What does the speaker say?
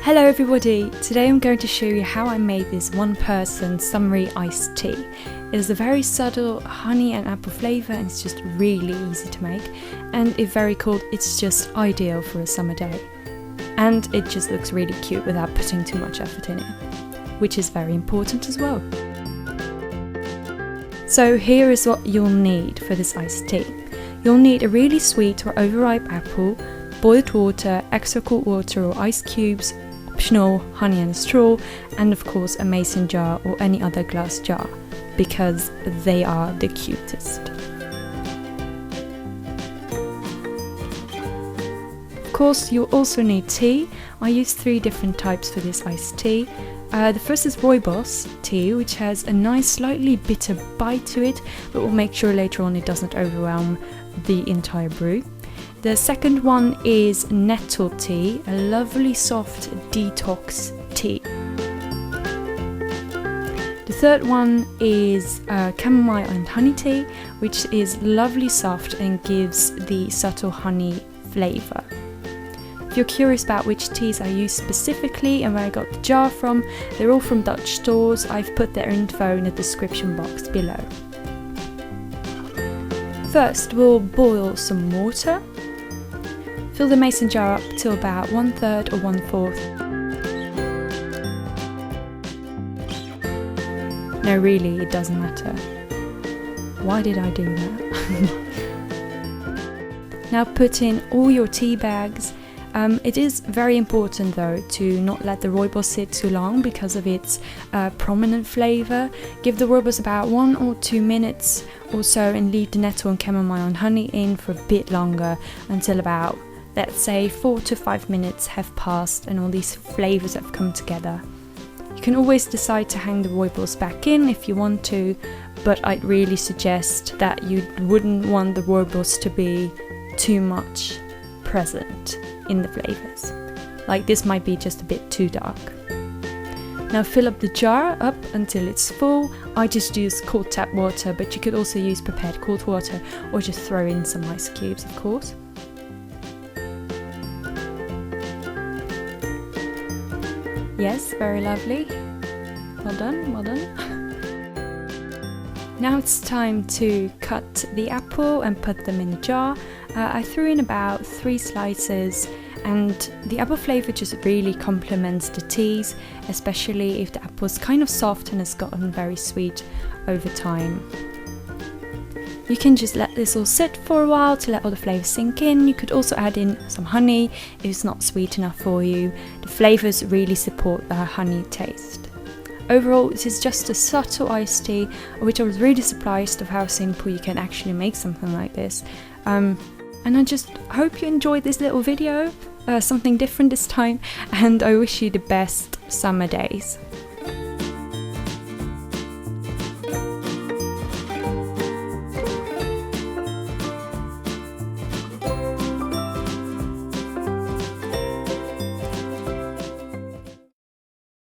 Hello everybody! Today I'm going to show you how I made this one-person summery iced tea. It is a very subtle honey and apple flavour and it's just really easy to make, and if very cold it's just ideal for a summer day. And it just looks really cute without putting too much effort in it, which is very important as well. So here is what you'll need for this iced tea. You'll need a really sweet or overripe apple, boiled water, extra cold water or ice cubes, optional honey and a straw, and of course a mason jar or any other glass jar, because they are the cutest. Of course you'll also need tea. I use 3 different types for this iced tea. The first is Rooibos tea, which has a nice slightly bitter bite to it, but we'll make sure later on it doesn't overwhelm the entire brew. The second one is nettle tea, a lovely soft detox tea. The third one is chamomile and honey tea, which is lovely soft and gives the subtle honey flavour. If you're curious about which teas I use specifically and where I got the jar from, they're all from Dutch stores. I've put their info in the description box below. First we'll boil some water. Fill the mason jar up to about 1/3 or 1/4. No, really, it doesn't matter. Why did I do that? Now put in all your tea bags. It is very important though to not let the Rooibos sit too long because of its prominent flavour. Give the Rooibos about 1 or 2 minutes or so and leave the nettle and chamomile and honey in for a bit longer until about, let's say, 4 to 5 minutes have passed and all these flavours have come together. You can always decide to hang the Rooibos back in if you want to, but I'd really suggest that you wouldn't want the Rooibos to be too much present in the flavours. Like this might be just a bit too dark. Now fill up the jar up until it's full. I just use cold tap water, but you could also use prepared cold water or just throw in some ice cubes, of course. Yes, very lovely. Well done, well done. Now it's time to cut the apple and put them in a jar. I threw in about 3 slices, and the apple flavour just really complements the teas, especially if the apple is kind of soft and has gotten very sweet over time. You can just let this all sit for a while to let all the flavours sink in. You could also add in some honey if it's not sweet enough for you. The flavours really support the honey taste. Overall, this is just a subtle iced tea, which I was really surprised of how simple you can actually make something like this. And I just hope you enjoyed this little video, something different this time, and I wish you the best summer days.